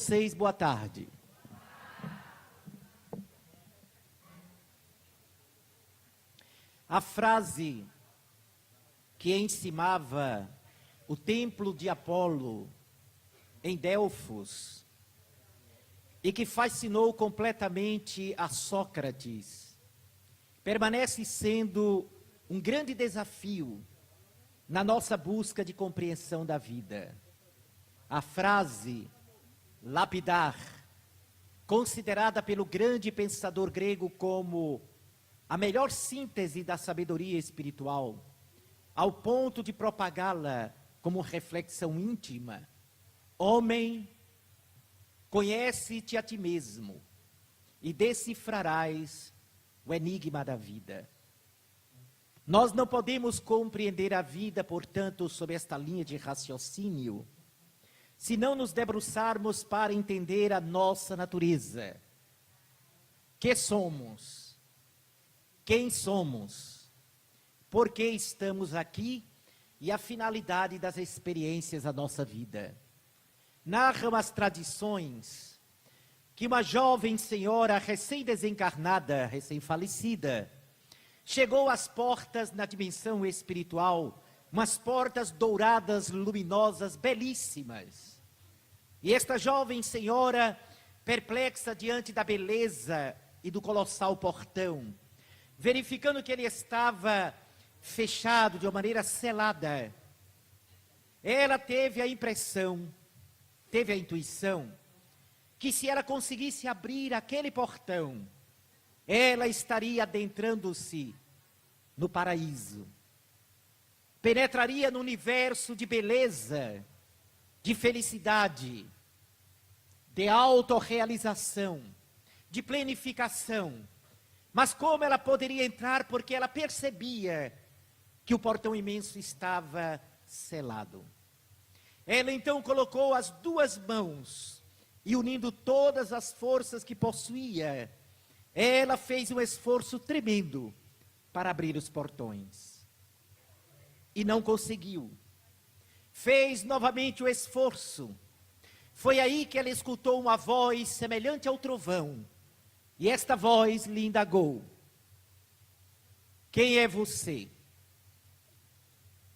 vocês, boa tarde. A frase que encimava o templo de Apolo em Delfos e que fascinou completamente a Sócrates, permanece sendo um grande desafio na nossa busca de compreensão da vida. A frase lapidar, considerada pelo grande pensador grego como a melhor síntese da sabedoria espiritual, ao ponto de propagá-la como reflexão íntima: homem, conhece-te a ti mesmo e decifrarás o enigma da vida. Nós não podemos compreender a vida, portanto, sob esta linha de raciocínio, se não nos debruçarmos para entender a nossa natureza. Que somos? Quem somos? Por que estamos aqui? E a finalidade das experiências da nossa vida. Narram as tradições que uma jovem senhora recém-desencarnada, recém-falecida, chegou às portas na dimensão espiritual, umas portas douradas, luminosas, belíssimas. E esta jovem senhora, perplexa diante da beleza e do colossal portão, verificando que ele estava fechado de uma maneira selada, ela teve a impressão, teve a intuição, que se ela conseguisse abrir aquele portão, ela estaria adentrando-se no paraíso. Penetraria no universo de beleza, de felicidade, de autorrealização, de planificação. Mas como ela poderia entrar? Porque ela percebia que o portão imenso estava selado. Ela então colocou as duas mãos e, unindo todas as forças que possuía, ela fez um esforço tremendo para abrir os portões. E não conseguiu. Fez novamente o esforço. Foi aí que ela escutou uma voz semelhante ao trovão. E esta voz lhe indagou: quem é você?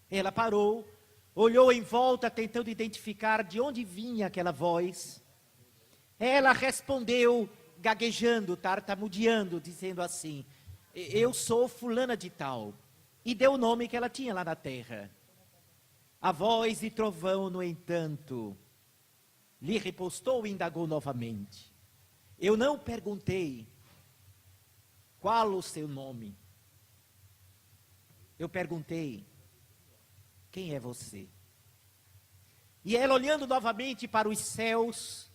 Ela parou, olhou em volta tentando identificar de onde vinha aquela voz. Ela respondeu gaguejando, tartamudeando, dizendo assim: eu sou fulana de tal. E deu o nome que ela tinha lá na terra. A voz de trovão, no entanto, lhe repostou e indagou novamente: eu não perguntei qual o seu nome. Eu perguntei: quem é você? E ela, olhando novamente para os céus,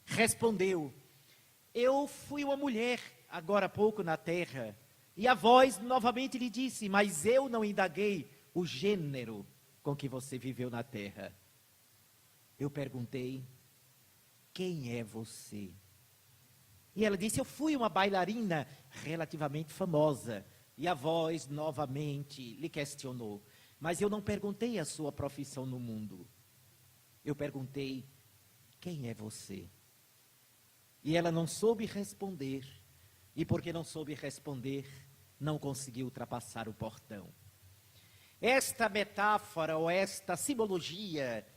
respondeu: eu fui uma mulher agora há pouco na terra. E a voz novamente lhe disse: mas eu não indaguei o gênero com que você viveu na terra. Eu perguntei: quem é você? E ela disse: eu fui uma bailarina relativamente famosa. E a voz novamente lhe questionou: mas eu não perguntei a sua profissão no mundo. Eu perguntei: quem é você? E ela não soube responder. E porque não soube responder, não conseguiu ultrapassar o portão. Esta metáfora ou esta simbologia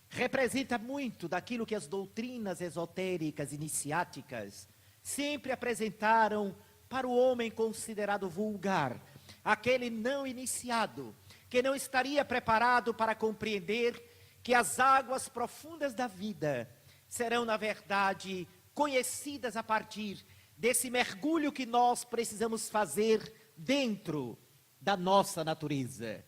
representa muito daquilo que as doutrinas esotéricas iniciáticas sempre apresentaram para o homem considerado vulgar, aquele não iniciado, que não estaria preparado para compreender que as águas profundas da vida serão, na verdade, conhecidas a partir desse mergulho que nós precisamos fazer dentro da nossa natureza.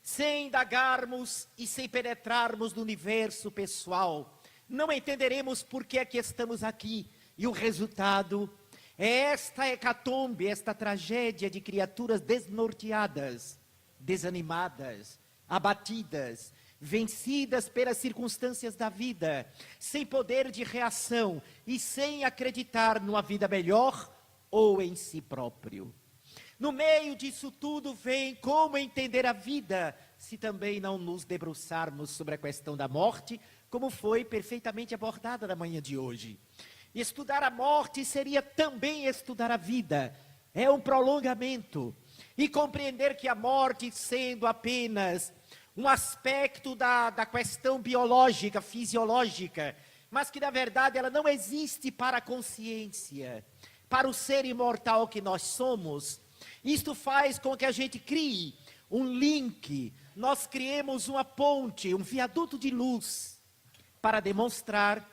Sem indagarmos e sem penetrarmos no universo pessoal, não entenderemos por que é que estamos aqui. E o resultado é esta hecatombe, esta tragédia de criaturas desnorteadas, desanimadas, abatidas, vencidas pelas circunstâncias da vida, sem poder de reação e sem acreditar numa vida melhor ou em si próprio. No meio disso tudo vem como entender a vida, se também não nos debruçarmos sobre a questão da morte, como foi perfeitamente abordada na manhã de hoje. Estudar a morte seria também estudar a vida. É um prolongamento. E compreender que a morte, sendo apenas um aspecto da questão biológica, fisiológica, mas que na verdade ela não existe para a consciência, para o ser imortal que nós somos. Isto faz com que a gente crie um link, nós criemos uma ponte, um viaduto de luz, para demonstrar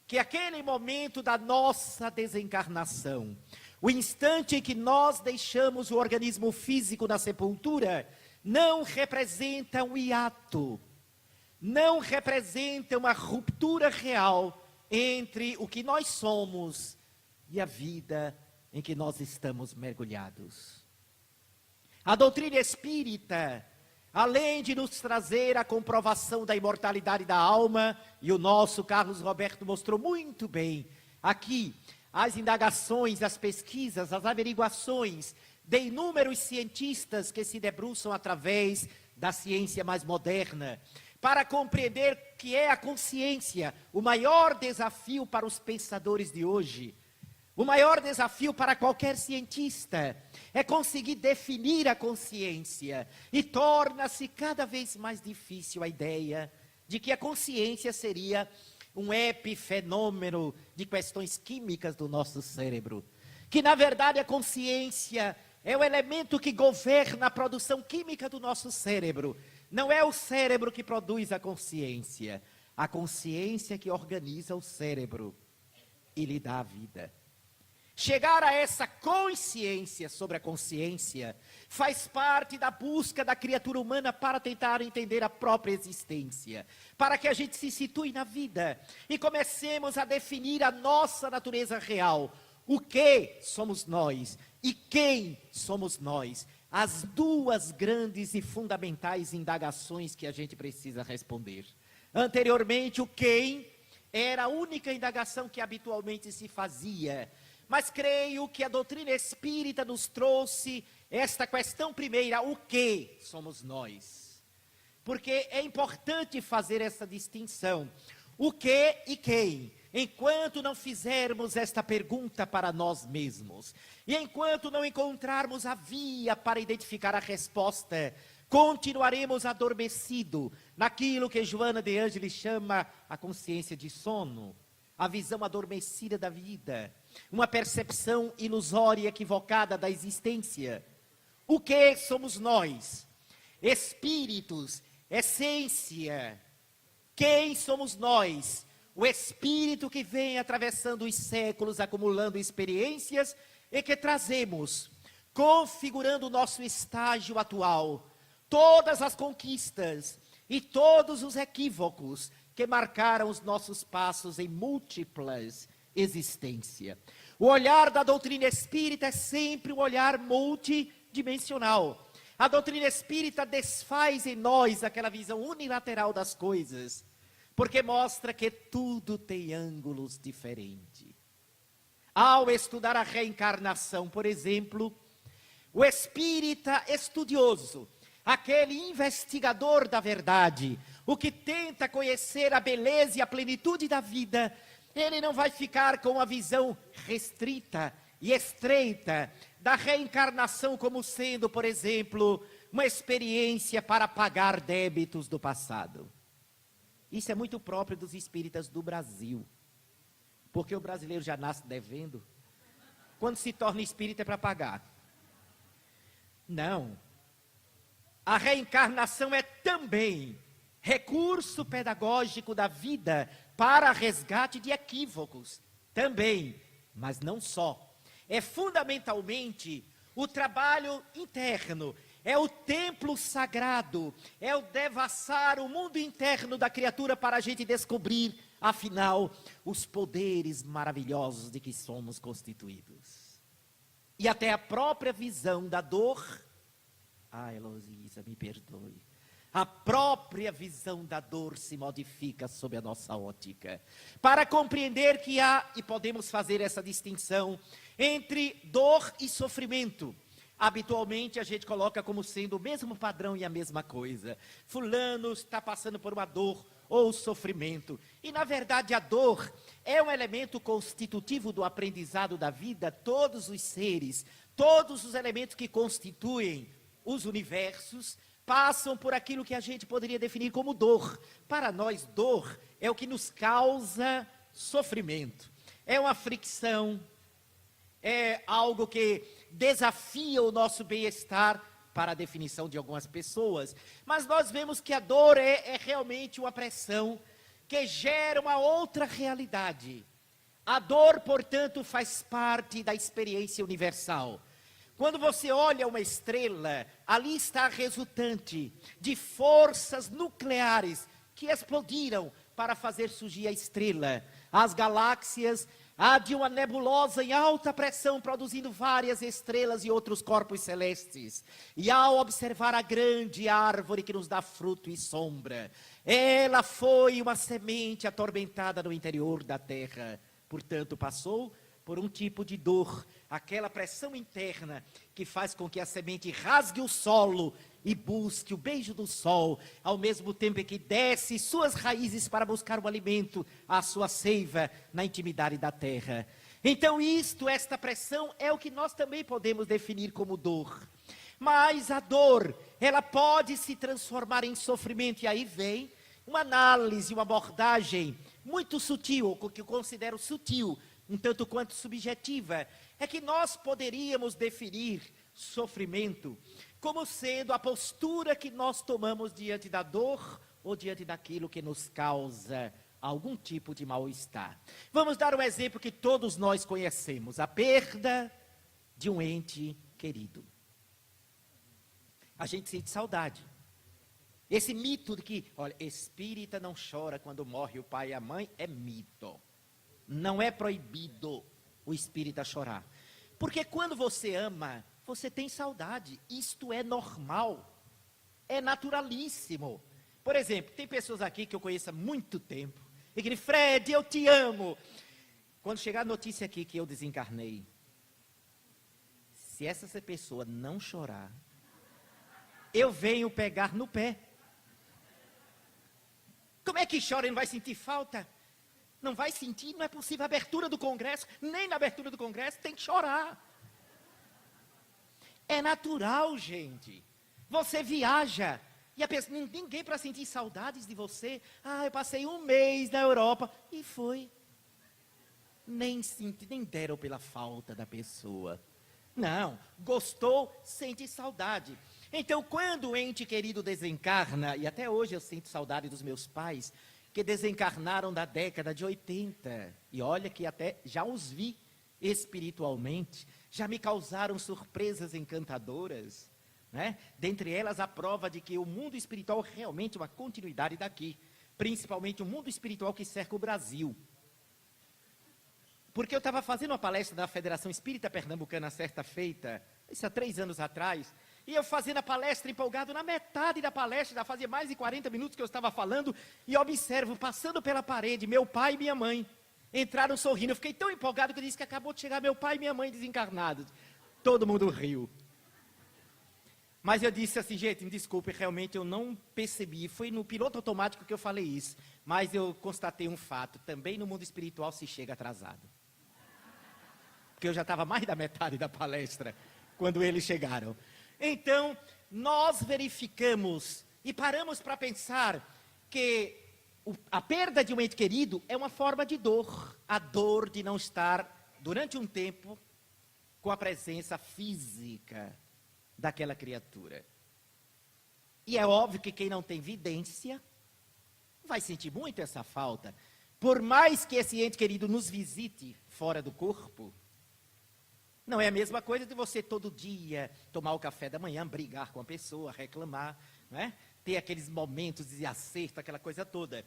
que aquele momento da nossa desencarnação, o instante em que nós deixamos o organismo físico na sepultura, não representa um hiato, não representa uma ruptura real entre o que nós somos e a vida em que nós estamos mergulhados. A doutrina espírita, além de nos trazer a comprovação da imortalidade da alma, e o nosso Carlos Roberto mostrou muito bem aqui, as indagações, as pesquisas, as averiguações de inúmeros cientistas que se debruçam através da ciência mais moderna, para compreender que é a consciência o maior desafio para os pensadores de hoje. O maior desafio para qualquer cientista é conseguir definir a consciência, e torna-se cada vez mais difícil a ideia de que a consciência seria um epifenômeno de questões químicas do nosso cérebro. Que na verdade a consciência é o elemento que governa a produção química do nosso cérebro. Não é o cérebro que produz a consciência que organiza o cérebro e lhe dá a vida. Chegar a essa consciência sobre a consciência faz parte da busca da criatura humana para tentar entender a própria existência, para que a gente se situe na vida e comecemos a definir a nossa natureza real. O que somos nós e quem somos nós? As duas grandes e fundamentais indagações que a gente precisa responder. Anteriormente, o quem era a única indagação que habitualmente se fazia. Mas creio que a doutrina espírita nos trouxe esta questão primeira, o que somos nós? Porque é importante fazer essa distinção, o que e quem, enquanto não fizermos esta pergunta para nós mesmos, e enquanto não encontrarmos a via para identificar a resposta, continuaremos adormecidos naquilo que Joana de Ângeles chama a consciência de sono, a visão adormecida da vida, uma percepção ilusória e equivocada da existência. O que somos nós? Espíritos, essência. Quem somos nós? O espírito que vem atravessando os séculos, acumulando experiências e que trazemos, configurando o nosso estágio atual, todas as conquistas e todos os equívocos que marcaram os nossos passos em múltiplas existências. O olhar da doutrina espírita é sempre um olhar multidimensional. A doutrina espírita desfaz em nós aquela visão unilateral das coisas, porque mostra que tudo tem ângulos diferentes. Ao estudar a reencarnação, por exemplo, o espírita estudioso, aquele investigador da verdade, o que tenta conhecer a beleza e a plenitude da vida, ele não vai ficar com uma visão restrita e estreita da reencarnação como sendo, por exemplo, uma experiência para pagar débitos do passado. Isso é muito próprio dos espíritas do Brasil, porque o brasileiro já nasce devendo. Quando se torna espírita é para pagar. Não. A reencarnação é também recurso pedagógico da vida para resgate de equívocos. Também, mas não só. É fundamentalmente o trabalho interno, é o templo sagrado, é o devassar o mundo interno da criatura para a gente descobrir, afinal, os poderes maravilhosos de que somos constituídos. E até a própria visão da dor. Heloísa, me perdoe. A própria visão da dor se modifica sob a nossa ótica. Para compreender que há, e podemos fazer essa distinção, entre dor e sofrimento. Habitualmente a gente coloca como sendo o mesmo padrão e a mesma coisa. Fulano está passando por uma dor, ou o sofrimento. E, na verdade, a dor é um elemento constitutivo do aprendizado da vida. Todos os seres, todos os elementos que constituem os universos, passam por aquilo que a gente poderia definir como dor. Para nós, dor é o que nos causa sofrimento. É uma fricção, é algo que desafia o nosso bem-estar, para a definição de algumas pessoas. Mas nós vemos que a dor é realmente uma pressão que gera uma outra realidade. A dor, portanto, faz parte da experiência universal. Quando você olha uma estrela, ali está a resultante de forças nucleares que explodiram para fazer surgir a estrela. As galáxias, há de uma nebulosa em alta pressão, produzindo várias estrelas e outros corpos celestes. E ao observar a grande árvore que nos dá fruto e sombra, ela foi uma semente atormentada no interior da terra. Portanto, passou por um tipo de dor, aquela pressão interna que faz com que a semente rasgue o solo e busque o beijo do sol, ao mesmo tempo em que desce suas raízes para buscar o alimento, a sua seiva na intimidade da terra. Então esta pressão é o que nós também podemos definir como dor. Mas a dor, ela pode se transformar em sofrimento, e aí vem uma análise, uma abordagem muito sutil, o que eu considero sutil, um tanto quanto subjetiva, é que nós poderíamos definir sofrimento como sendo a postura que nós tomamos diante da dor ou diante daquilo que nos causa algum tipo de mal-estar. Vamos dar um exemplo que todos nós conhecemos, a perda de um ente querido. A gente sente saudade. Esse mito de que, olha, espírita não chora quando morre o pai e a mãe, é mito. Não é proibido o espírita chorar. Porque quando você ama, você tem saudade. Isto é normal. É naturalíssimo. Por exemplo, tem pessoas aqui que eu conheço há muito tempo. E que dizem, Fred, eu te amo. Quando chegar a notícia aqui que eu desencarnei, se essa pessoa não chorar, eu venho pegar no pé. Como é que chora e não vai sentir falta? Não vai sentir, não é possível. A abertura do Congresso, nem na abertura do Congresso, tem que chorar. É natural, gente. Você viaja, e a pessoa, ninguém para sentir saudades de você. Ah, eu passei um mês na Europa, e foi. Nem deram pela falta da pessoa. Não, gostou, sente saudade. Então, quando o ente querido desencarna, e até hoje eu sinto saudade dos meus pais, que desencarnaram da década de 80, e olha que até já os vi espiritualmente, já me causaram surpresas encantadoras, né? Dentre elas a prova de que o mundo espiritual é realmente uma continuidade daqui, principalmente o mundo espiritual que cerca o Brasil. Porque eu estava fazendo uma palestra da Federação Espírita Pernambucana certa feita, isso há 3 anos atrás, e eu fazendo a palestra empolgado, na metade da palestra, já fazia mais de 40 minutos que eu estava falando, e observo, passando pela parede, meu pai e minha mãe, entraram sorrindo. Eu fiquei tão empolgado que eu disse que acabou de chegar meu pai e minha mãe desencarnados. Todo mundo riu. Mas eu disse assim, gente, me desculpe, realmente eu não percebi, foi no piloto automático que eu falei isso, mas eu constatei um fato, também no mundo espiritual se chega atrasado. Porque eu já estava mais da metade da palestra, quando eles chegaram. Então, nós verificamos e paramos para pensar que a perda de um ente querido é uma forma de dor. A dor de não estar, durante um tempo, com a presença física daquela criatura. E é óbvio que quem não tem vidência vai sentir muito essa falta. Por mais que esse ente querido nos visite fora do corpo, não é a mesma coisa de você todo dia tomar o café da manhã, brigar com a pessoa, reclamar, né? Ter aqueles momentos de acerto, aquela coisa toda.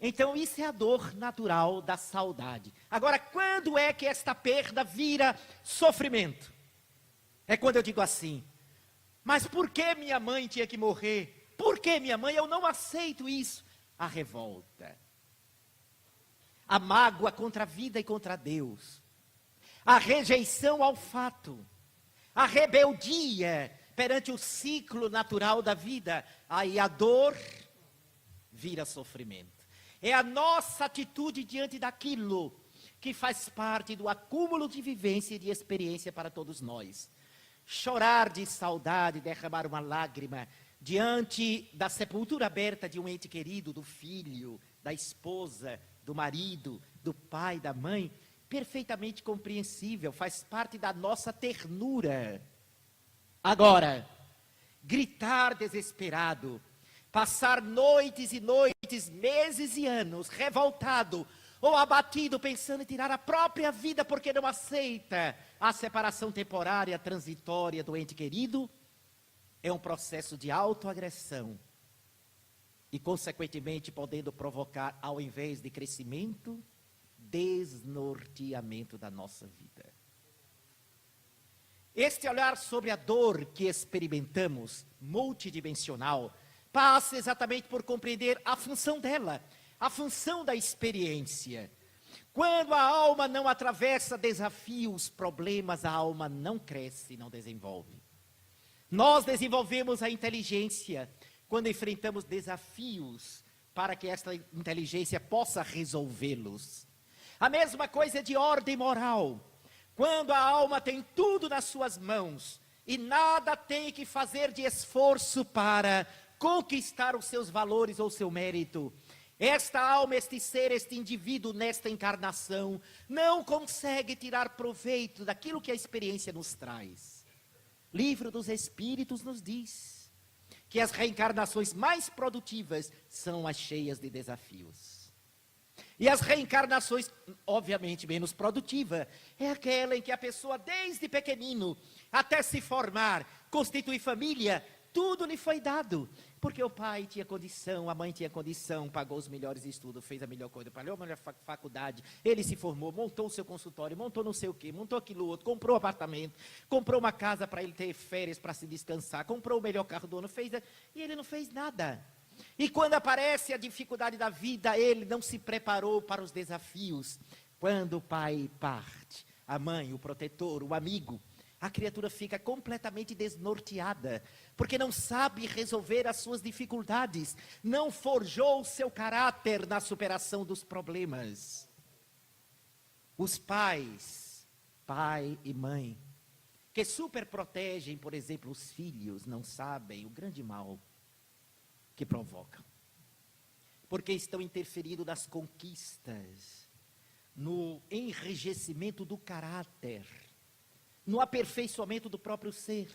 Então isso é a dor natural da saudade. Agora, quando é que esta perda vira sofrimento? É quando eu digo assim, mas por que minha mãe tinha que morrer? Por que minha mãe? Eu não aceito isso. A revolta, a mágoa contra a vida e contra Deus, a rejeição ao fato, a rebeldia perante o ciclo natural da vida, aí a dor vira sofrimento. É a nossa atitude diante daquilo que faz parte do acúmulo de vivência e de experiência para todos nós. Chorar de saudade, derramar uma lágrima diante da sepultura aberta de um ente querido, do filho, da esposa, do marido, do pai, da mãe, perfeitamente compreensível, faz parte da nossa ternura. Agora, gritar desesperado, passar noites e noites, meses e anos, revoltado ou abatido, pensando em tirar a própria vida porque não aceita a separação temporária, transitória do ente querido, é um processo de autoagressão e, consequentemente, podendo provocar, ao invés de crescimento, desnorteamento da nossa vida. Este olhar sobre a dor que experimentamos, multidimensional, passa exatamente por compreender a função dela, a função da experiência. Quando a alma não atravessa desafios, problemas, a alma não cresce, não desenvolve. Nós desenvolvemos a inteligência quando enfrentamos desafios para que esta inteligência possa resolvê-los. A mesma coisa é de ordem moral. Quando a alma tem tudo nas suas mãos e nada tem que fazer de esforço para conquistar os seus valores ou seu mérito, esta alma, este ser, este indivíduo nesta encarnação não consegue tirar proveito daquilo que a experiência nos traz. Livro dos Espíritos nos diz que as reencarnações mais produtivas são as cheias de desafios. E as reencarnações, obviamente, menos produtiva, é aquela em que a pessoa, desde pequenino até se formar, constitui família, tudo lhe foi dado. Porque o pai tinha condição, a mãe tinha condição, pagou os melhores estudos, fez a melhor coisa, pagou a melhor faculdade, ele se formou, montou o seu consultório, montou não sei o quê, montou aquilo outro, comprou um apartamento, comprou uma casa para ele ter férias, para se descansar, comprou o melhor carro do ano, e ele não fez nada. E quando aparece a dificuldade da vida, ele não se preparou para os desafios. Quando o pai parte, a mãe, o protetor, o amigo, a criatura fica completamente desnorteada, porque não sabe resolver as suas dificuldades, não forjou o seu caráter na superação dos problemas. Os pais, pai e mãe, que superprotegem, por exemplo, os filhos, não sabem o grande mal que provocam, porque estão interferindo nas conquistas, no enrijecimento do caráter, no aperfeiçoamento do próprio ser.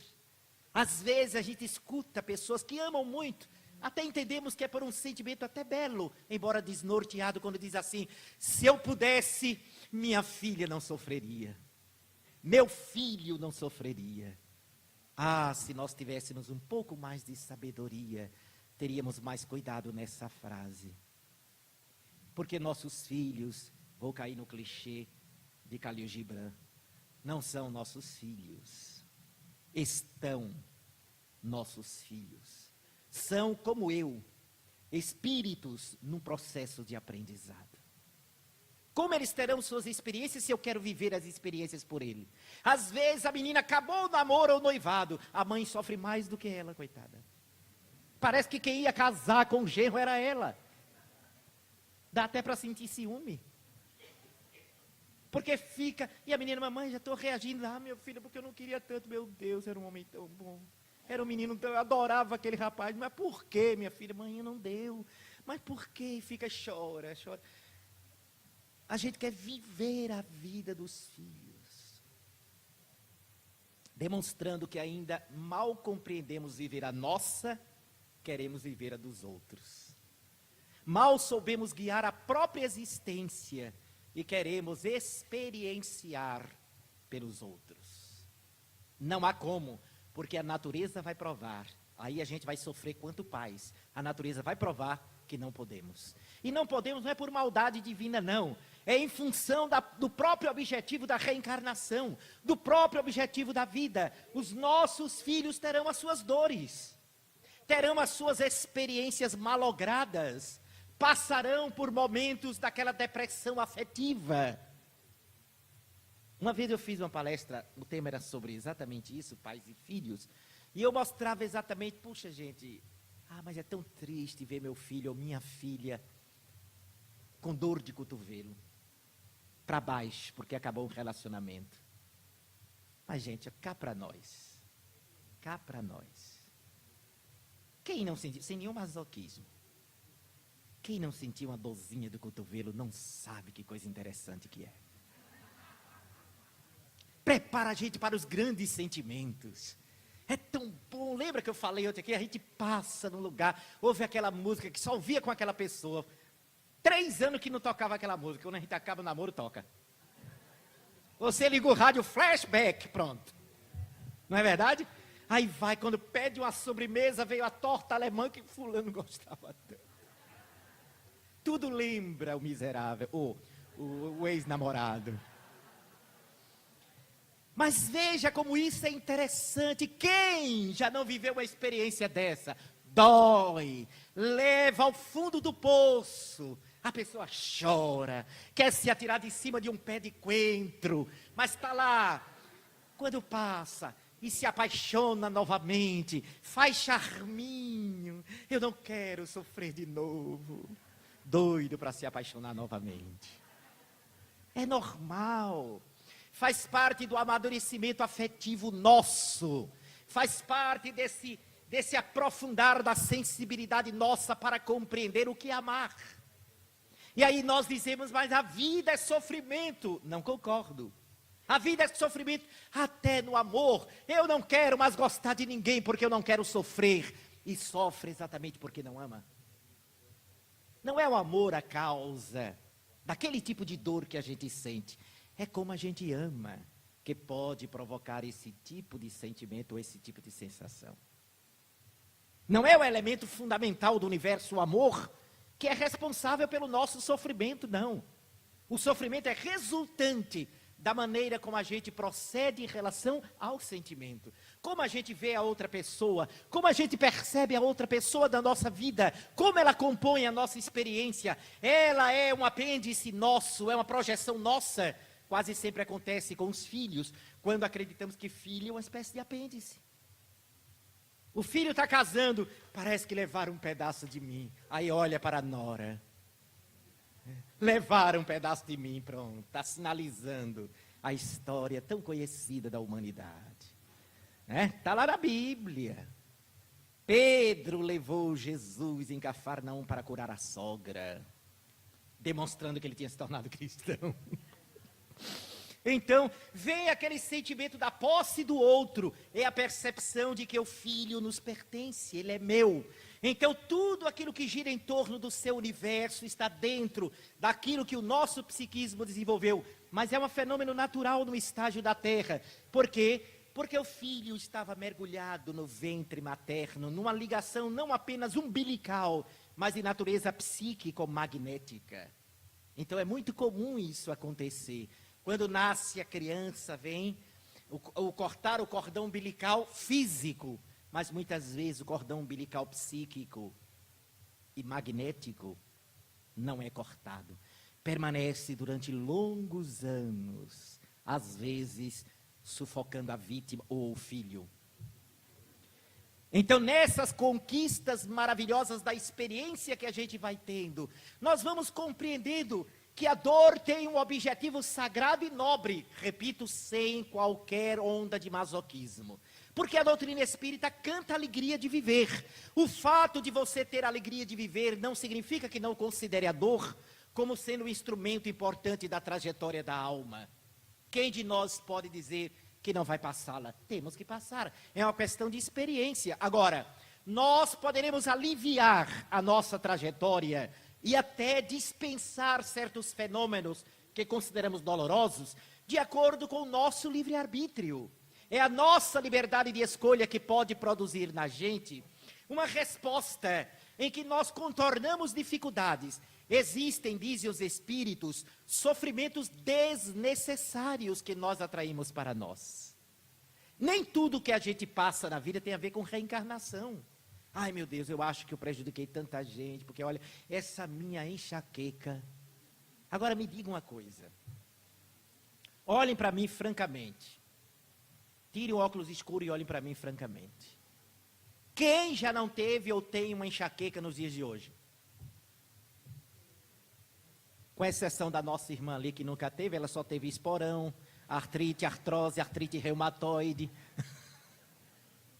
Às vezes a gente escuta pessoas que amam muito, até entendemos que é por um sentimento até belo, embora desnorteado, quando diz assim: se eu pudesse, minha filha não sofreria, meu filho não sofreria. Ah, se nós tivéssemos um pouco mais de sabedoria, teríamos mais cuidado nessa frase. Porque nossos filhos, vou cair no clichê de Khalil Gibran, não são nossos filhos, estão nossos filhos. São como eu, espíritos num processo de aprendizado. Como eles terão suas experiências se eu quero viver as experiências por ele? Às vezes a menina acabou o namoro ou noivado, a mãe sofre mais do que ela, coitada. Parece que quem ia casar com o genro era ela. Dá até para sentir ciúme. Porque fica, e a menina: mamãe, já estou reagindo. Ah, meu filho, porque eu não queria tanto. Meu Deus, era um homem tão bom. Era um menino, eu adorava aquele rapaz. Mas por quê, minha filha? Mãe, não deu. Mas por quê? E fica, chora, chora. A gente quer viver a vida dos filhos, demonstrando que ainda mal compreendemos viver a nossa, queremos viver a dos outros. Mal soubemos guiar a própria existência e queremos experienciar pelos outros. Não há como, porque a natureza vai provar. Aí a gente vai sofrer quanto pais. A natureza vai provar que não podemos. E não podemos não é por maldade divina, não. É em função do próprio objetivo da reencarnação, do próprio objetivo da vida. Os nossos filhos terão as suas dores, terão as suas experiências malogradas, passarão por momentos daquela depressão afetiva. Uma vez eu fiz uma palestra, o tema era sobre exatamente isso, pais e filhos, e eu mostrava exatamente, puxa gente, mas é tão triste ver meu filho ou minha filha com dor de cotovelo, para baixo, porque acabou o relacionamento. Mas, gente, cá para nós. Cá para nós. Quem não sentiu, sem nenhum masoquismo, quem não sentiu uma dorzinha do cotovelo não sabe que coisa interessante que é. Prepara a gente para os grandes sentimentos. É tão bom. Lembra que eu falei ontem aqui? A gente passa num lugar, ouve aquela música que só ouvia com aquela pessoa. 3 anos que não tocava aquela música. Quando a gente acaba o namoro, toca. Você liga o rádio, flashback, pronto. Não é verdade? Aí vai, quando pede uma sobremesa, veio a torta alemã que fulano gostava tanto. Tudo lembra o miserável, o ex-namorado. Mas veja como isso é interessante. Quem já não viveu uma experiência dessa? Dói, leva ao fundo do poço. A pessoa chora, quer se atirar de cima de um pé de coentro, mas está lá. Quando passa e se apaixona novamente, faz charminho. Eu não quero sofrer de novo. Doido para se apaixonar novamente. É normal. Faz parte do amadurecimento afetivo nosso. Faz parte desse aprofundar da sensibilidade nossa para compreender o que é amar. E aí nós dizemos, mas a vida é sofrimento. Não concordo. A vida é sofrimento até no amor. Eu não quero mais gostar de ninguém porque eu não quero sofrer. E sofre exatamente porque não ama. Não é o amor a causa daquele tipo de dor que a gente sente. É como a gente ama que pode provocar esse tipo de sentimento ou esse tipo de sensação. Não é o elemento fundamental do universo, o amor, que é responsável pelo nosso sofrimento, não. O sofrimento é resultante da maneira como a gente procede em relação ao sentimento. Como a gente vê a outra pessoa, como a gente percebe a outra pessoa da nossa vida, como ela compõe a nossa experiência. Ela é um apêndice nosso, é uma projeção nossa. Quase sempre acontece com os filhos, quando acreditamos que filho é uma espécie de apêndice. O filho está casando, parece que levaram um pedaço de mim. Aí olha para a nora. Levaram um pedaço de mim, pronto. Está sinalizando a história tão conhecida da humanidade. Está lá na Bíblia. Pedro levou Jesus em Cafarnaum para curar a sogra, demonstrando que ele tinha se tornado cristão. Então, vem aquele sentimento da posse do outro, é a percepção de que o filho nos pertence, ele é meu. Então, tudo aquilo que gira em torno do seu universo está dentro daquilo que o nosso psiquismo desenvolveu. Mas é um fenômeno natural no estágio da Terra. Por quê? Porque o filho estava mergulhado no ventre materno, numa ligação não apenas umbilical, mas de natureza psíquico-magnética. Então, é muito comum isso acontecer. Quando nasce a criança, vem o cortar o cordão umbilical físico, mas muitas vezes o cordão umbilical psíquico e magnético não é cortado. Permanece durante longos anos, às vezes sufocando a vítima ou o filho. Então, nessas conquistas maravilhosas da experiência que a gente vai tendo, nós vamos compreendendo que a dor tem um objetivo sagrado e nobre, repito, sem qualquer onda de masoquismo. Porque a doutrina espírita canta a alegria de viver. O fato de você ter a alegria de viver não significa que não considere a dor como sendo um instrumento importante da trajetória da alma. Quem de nós pode dizer que não vai passá-la? Temos que passar. É uma questão de experiência. Agora, nós poderemos aliviar a nossa trajetória e até dispensar certos fenômenos que consideramos dolorosos, de acordo com o nosso livre-arbítrio. É a nossa liberdade de escolha que pode produzir na gente uma resposta em que nós contornamos dificuldades. Existem, dizem os espíritos, sofrimentos desnecessários que nós atraímos para nós. Nem tudo que a gente passa na vida tem a ver com reencarnação. Ai, meu Deus, eu acho que eu prejudiquei tanta gente, porque olha, essa minha enxaqueca. Agora me diga uma coisa. Olhem para mim francamente. Tirem o óculos escuro e olhem para mim francamente. Quem já não teve ou tem uma enxaqueca nos dias de hoje? Com exceção da nossa irmã ali, que nunca teve, ela só teve esporão, artrite, artrose, artrite reumatoide.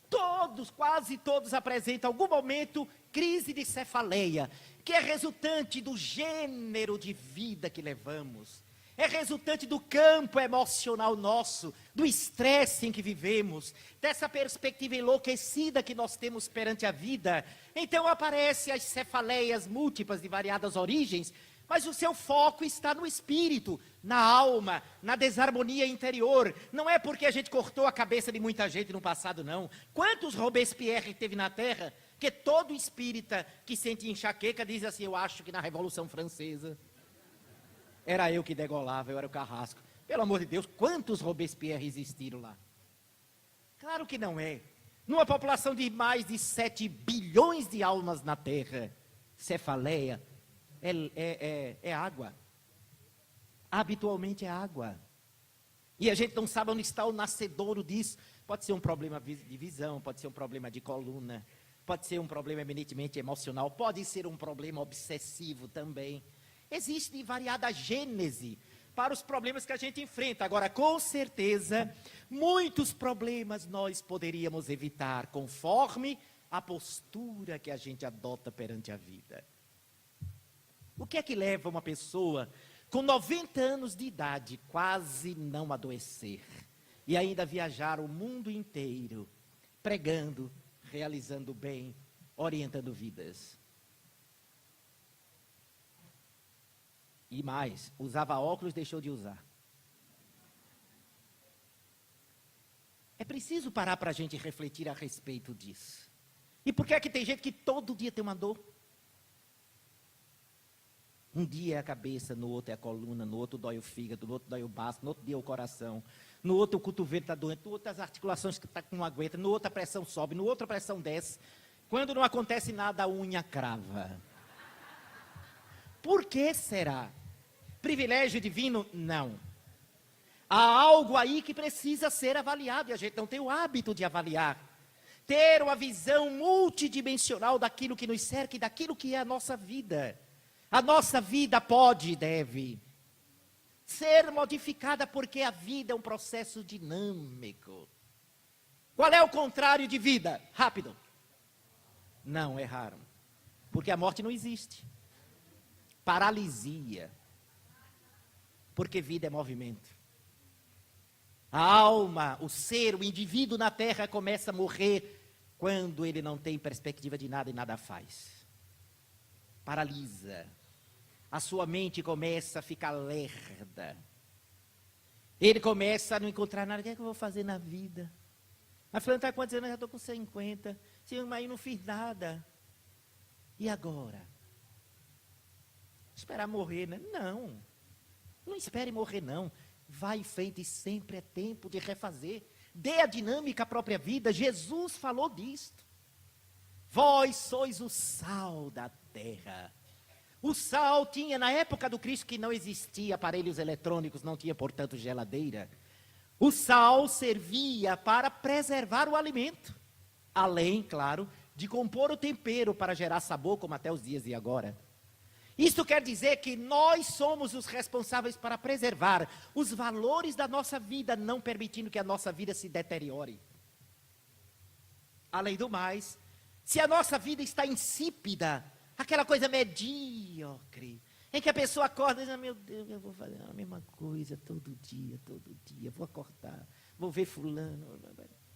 Todos, quase todos apresentam em algum momento crise de cefaleia, que é resultante do gênero de vida que levamos. É resultante do campo emocional nosso, do estresse em que vivemos, dessa perspectiva enlouquecida que nós temos perante a vida. Então aparecem as cefaleias múltiplas de variadas origens, mas o seu foco está no espírito, na alma, na desarmonia interior. Não é porque a gente cortou a cabeça de muita gente no passado, não. Quantos Robespierre teve na Terra? Que todo espírita que sente enxaqueca diz assim, eu acho que na Revolução Francesa era eu que degolava, eu era o carrasco. Pelo amor de Deus, quantos Robespierre existiram lá? Claro que não é. Numa população de mais de 7 bilhões de almas na Terra, cefaleia é água. Habitualmente é água. E a gente não sabe onde está o nascedouro disso. Pode ser um problema de visão, pode ser um problema de coluna, pode ser um problema eminentemente emocional, pode ser um problema obsessivo também. Existe variada gênese para os problemas que a gente enfrenta. Agora, com certeza, muitos problemas nós poderíamos evitar conforme a postura que a gente adota perante a vida. O que é que leva uma pessoa com 90 anos de idade quase não adoecer e ainda viajar o mundo inteiro, pregando, realizando bem, orientando vidas? E mais, usava óculos, deixou de usar. É preciso parar para a gente refletir a respeito disso. E por que é que tem gente que todo dia tem uma dor? Um dia é a cabeça, no outro é a coluna, no outro dói o fígado, no outro dói o baço, no outro dia é o coração, no outro o cotovelo está doente, no outro as articulações que tá, não aguenta, no outro a pressão sobe, no outro a pressão desce. Quando não acontece nada, a unha crava. Por que será? Privilégio divino? Não. Há algo aí que precisa ser avaliado e a gente não tem o hábito de avaliar. Ter uma visão multidimensional daquilo que nos cerca e daquilo que é a nossa vida. A nossa vida pode e deve ser modificada porque a vida é um processo dinâmico. Qual é o contrário de vida? Rápido. Não, erraram. Porque a morte não existe. Paralisia. Porque vida é movimento. A alma, o ser, o indivíduo na Terra começa a morrer quando ele não tem perspectiva de nada e nada faz. Paralisa. A sua mente começa a ficar lerda. Ele começa a não encontrar nada. O que é que eu vou fazer na vida? Mas falando, está quantos anos? Eu já estou com 50. Sim, mas eu não fiz nada. E agora? Esperar morrer, né? Não. Não espere morrer, não. Vai em frente, sempre é tempo de refazer. Dê a dinâmica à própria vida. Jesus falou disto. Vós sois o sal da terra. O sal tinha, na época do Cristo, que não existia aparelhos eletrônicos, não tinha, portanto, geladeira. O sal servia para preservar o alimento. Além, claro, de compor o tempero para gerar sabor, como até os dias de agora. Isso quer dizer que nós somos os responsáveis para preservar os valores da nossa vida, não permitindo que a nossa vida se deteriore. Além do mais, se a nossa vida está insípida, aquela coisa medíocre, em que a pessoa acorda e diz, meu Deus, eu vou fazer a mesma coisa todo dia, vou acordar, vou ver fulano,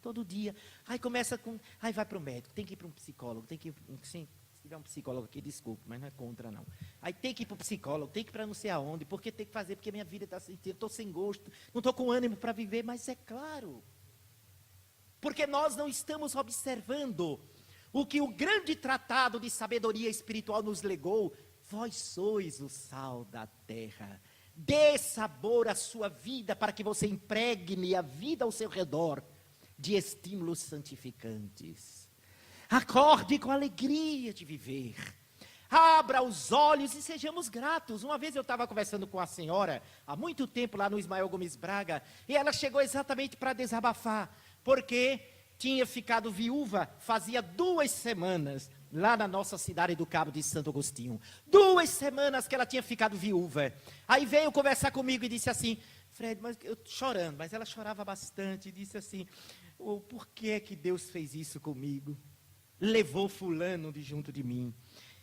todo dia. Aí começa com, aí vai para o médico, tem que ir para um psicólogo, tem que ir, sim, se tiver um psicólogo aqui, desculpe, mas não é contra não. Aí tem que ir para o psicólogo, tem que ir para não sei aonde, porque tem que fazer, porque minha vida está sem sentido, estou sem gosto, não estou com ânimo para viver, mas é claro, porque nós não estamos observando o que o grande tratado de sabedoria espiritual nos legou. Vós sois o sal da terra. Dê sabor à sua vida para que você impregne a vida ao seu redor de estímulos santificantes. Acorde com a alegria de viver. Abra os olhos e sejamos gratos. Uma vez eu estava conversando com a senhora, há muito tempo lá no Ismael Gomes Braga, e ela chegou exatamente para desabafar, porque tinha ficado viúva fazia 2 semanas, lá na nossa cidade do Cabo de Santo Agostinho. 2 semanas que ela tinha ficado viúva. Aí veio conversar comigo e disse assim, Fred, mas eu chorando, mas ela chorava bastante, e disse assim, por que que Deus fez isso comigo? Levou fulano de junto de mim.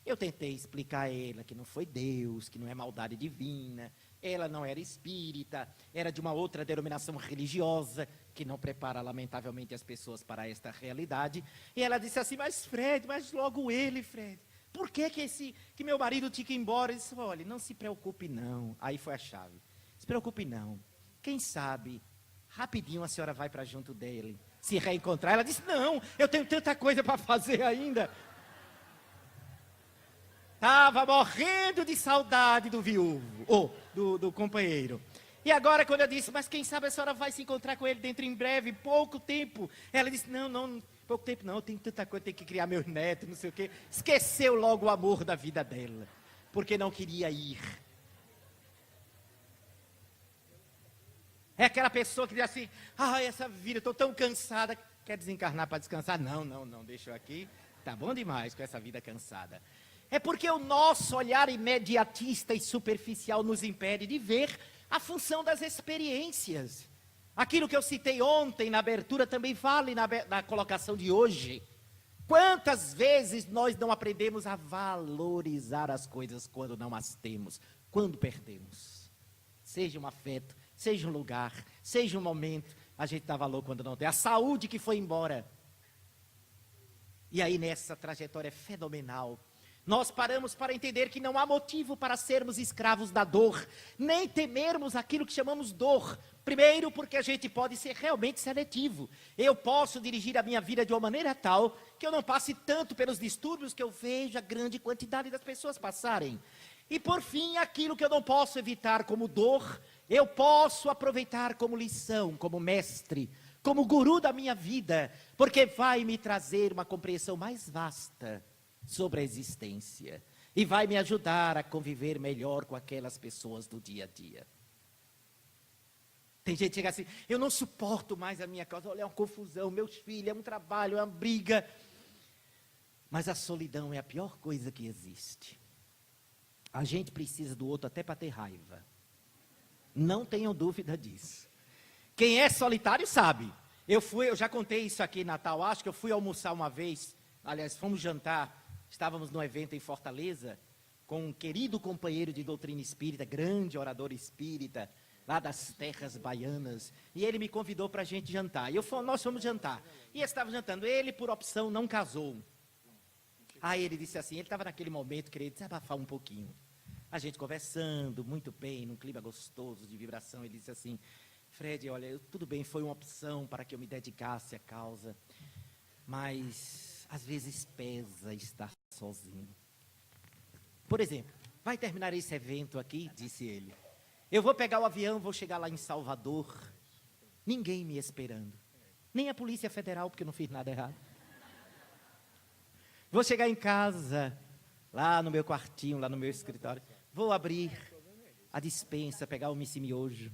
Eu tentei explicar a ela que não foi Deus, que não é maldade divina, ela não era espírita, era de uma outra denominação religiosa, que não prepara, lamentavelmente, as pessoas para esta realidade. E ela disse assim, mas Fred, mas logo ele, Fred, por que que meu marido tinha que ir embora? Eu disse, olha, não se preocupe não. Aí foi a chave. Se preocupe não. Quem sabe, rapidinho a senhora vai para junto dele, se reencontrar. Ela disse, não, eu tenho tanta coisa para fazer ainda. Estava morrendo de saudade do viúvo, ou do companheiro. E agora quando eu disse, mas quem sabe a senhora vai se encontrar com ele dentro em breve, pouco tempo. Ela disse, não, pouco tempo não, eu tenho tanta coisa, tenho que criar meus netos, não sei o quê. Esqueceu logo o amor da vida dela, porque não queria ir. É aquela pessoa que diz assim, essa vida, estou tão cansada, quer desencarnar para descansar? Não, deixa eu aqui, tá bom demais com essa vida cansada. É porque o nosso olhar imediatista e superficial nos impede de ver a função das experiências. Aquilo que eu citei ontem na abertura também vale na colocação de hoje. Quantas vezes nós não aprendemos a valorizar as coisas quando não as temos, quando perdemos? Seja um afeto, seja um lugar, seja um momento, a gente dá valor quando não tem. A saúde que foi embora. E aí nessa trajetória fenomenal, nós paramos para entender que não há motivo para sermos escravos da dor, nem temermos aquilo que chamamos dor. Primeiro, porque a gente pode ser realmente seletivo. Eu posso dirigir a minha vida de uma maneira tal que eu não passe tanto pelos distúrbios que eu vejo a grande quantidade das pessoas passarem. E por fim, aquilo que eu não posso evitar como dor, eu posso aproveitar como lição, como mestre, como guru da minha vida, porque vai me trazer uma compreensão mais vasta sobre a existência e vai me ajudar a conviver melhor com aquelas pessoas do dia a dia. Tem gente que chega assim, eu não suporto mais a minha casa, olha, é uma confusão, meus filhos, é um trabalho, é uma briga. Mas a solidão é a pior coisa que existe. A gente precisa do outro até para ter raiva. Não tenham dúvida disso. Quem é solitário sabe. Eu já contei isso aqui em Natal, acho que eu fui almoçar uma vez, aliás, fomos jantar. Estávamos num evento em Fortaleza, com um querido companheiro de doutrina espírita, grande orador espírita, lá das terras baianas, e ele me convidou para a gente jantar. E nós fomos jantar. E estava jantando, ele por opção não casou. Aí ele disse assim, ele estava naquele momento querendo desabafar um pouquinho. A gente conversando, muito bem, num clima gostoso de vibração, ele disse assim, Fred, olha, tudo bem, foi uma opção para que eu me dedicasse à causa, mas às vezes pesa estar sozinho. Por exemplo, vai terminar esse evento aqui, disse ele. Eu vou pegar o avião, vou chegar lá em Salvador, ninguém me esperando. Nem a Polícia Federal, porque eu não fiz nada errado. Vou chegar em casa, lá no meu quartinho, lá no meu escritório. Vou abrir a despensa, pegar um miojo,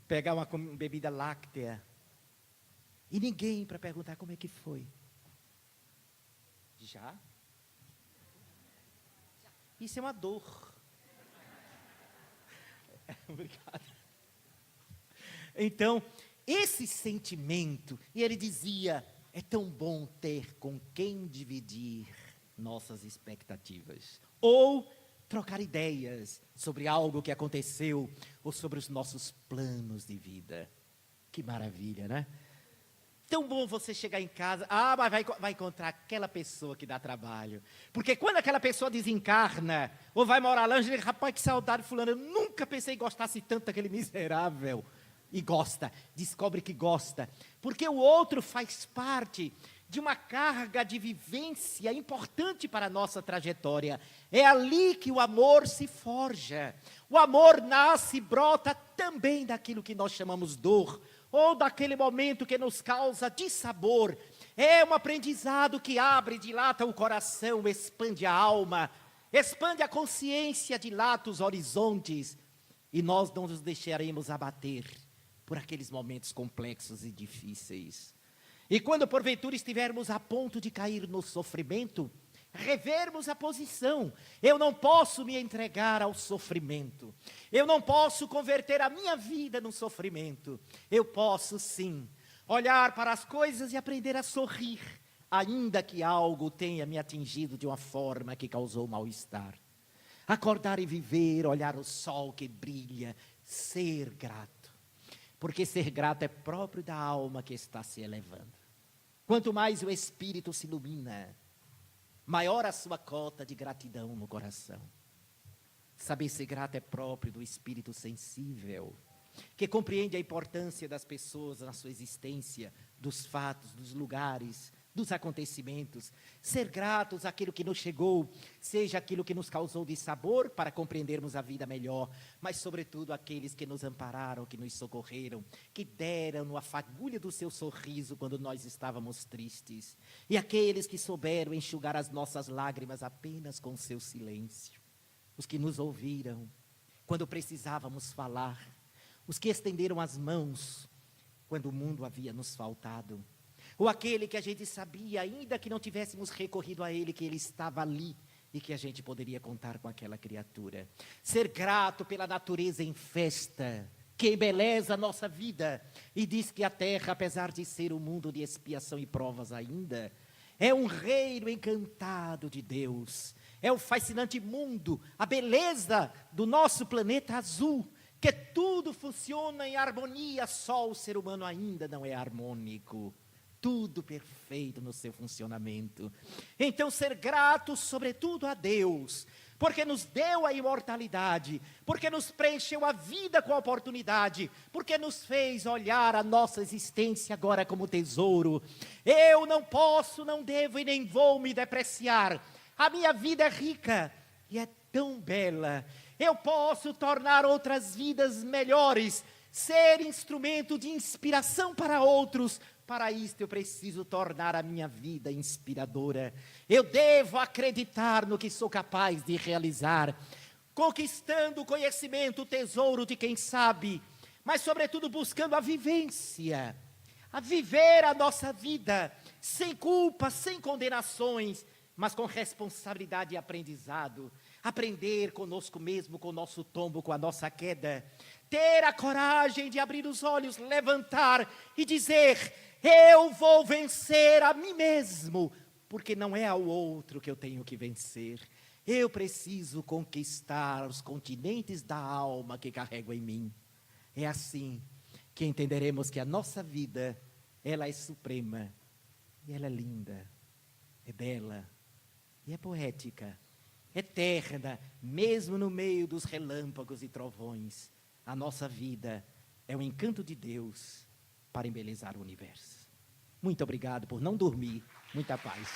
pegar uma bebida láctea. E ninguém para perguntar como é que foi. Já? Isso é uma dor. Obrigado. Então, esse sentimento, e ele dizia, é tão bom ter com quem dividir nossas expectativas. Ou trocar ideias sobre algo que aconteceu, ou sobre os nossos planos de vida. Que maravilha, né? Tão bom você chegar em casa, mas vai encontrar aquela pessoa que dá trabalho. Porque quando aquela pessoa desencarna, ou vai morar longe, ele, rapaz, que saudade fulano, eu nunca pensei que gostasse tanto daquele miserável. E gosta, descobre que gosta. Porque o outro faz parte de uma carga de vivência importante para a nossa trajetória. É ali que o amor se forja. O amor nasce e brota também daquilo que nós chamamos dor, ou daquele momento que nos causa dissabor. É um aprendizado que abre, dilata o coração, expande a alma, expande a consciência, dilata os horizontes, e nós não nos deixaremos abater por aqueles momentos complexos e difíceis. E quando porventura estivermos a ponto de cair no sofrimento, revermos a posição. Eu não posso me entregar ao sofrimento. Eu não posso converter a minha vida no sofrimento. Eu posso sim olhar para as coisas e aprender a sorrir, ainda que algo tenha me atingido de uma forma que causou mal-estar. Acordar e viver, olhar o sol que brilha, ser grato. Porque ser grato é próprio da alma que está se elevando. Quanto mais o espírito se ilumina, maior a sua cota de gratidão no coração. Saber ser grato é próprio do espírito sensível, que compreende a importância das pessoas na sua existência, dos fatos, dos lugares, dos acontecimentos. Ser gratos àquilo que nos chegou, seja aquilo que nos causou dissabor para compreendermos a vida melhor, mas sobretudo aqueles que nos ampararam, que nos socorreram, que deram a fagulha do seu sorriso quando nós estávamos tristes, e aqueles que souberam enxugar as nossas lágrimas apenas com o seu silêncio, os que nos ouviram quando precisávamos falar, os que estenderam as mãos quando o mundo havia nos faltado, ou aquele que a gente sabia, ainda que não tivéssemos recorrido a ele, que ele estava ali e que a gente poderia contar com aquela criatura. Ser grato pela natureza em festa, que embeleza a nossa vida e diz que a terra, apesar de ser um mundo de expiação e provas ainda, é um reino encantado de Deus. É o fascinante mundo, a beleza do nosso planeta azul, que tudo funciona em harmonia, só o ser humano ainda não é harmônico. Tudo perfeito no seu funcionamento. Então ser grato sobretudo a Deus, porque nos deu a imortalidade, porque nos preencheu a vida com a oportunidade, porque nos fez olhar a nossa existência agora como tesouro. Eu não posso, não devo e nem vou me depreciar. A minha vida é rica e é tão bela. Eu posso tornar outras vidas melhores, ser instrumento de inspiração para outros. Para isto eu preciso tornar a minha vida inspiradora. Eu devo acreditar no que sou capaz de realizar, conquistando o conhecimento, o tesouro de quem sabe, mas sobretudo buscando a vivência, a viver a nossa vida, sem culpa, sem condenações, mas com responsabilidade e aprendizado. Aprender conosco mesmo, com o nosso tombo, com a nossa queda. Ter a coragem de abrir os olhos, levantar e dizer: eu vou vencer a mim mesmo, porque não é ao outro que eu tenho que vencer. Eu preciso conquistar os continentes da alma que carrego em mim. É assim que entenderemos que a nossa vida, ela é suprema, e ela é linda, é bela, e é poética, eterna, mesmo no meio dos relâmpagos e trovões. A nossa vida é um encanto de Deus para embelezar o universo. Muito obrigado por não dormir. Muita paz.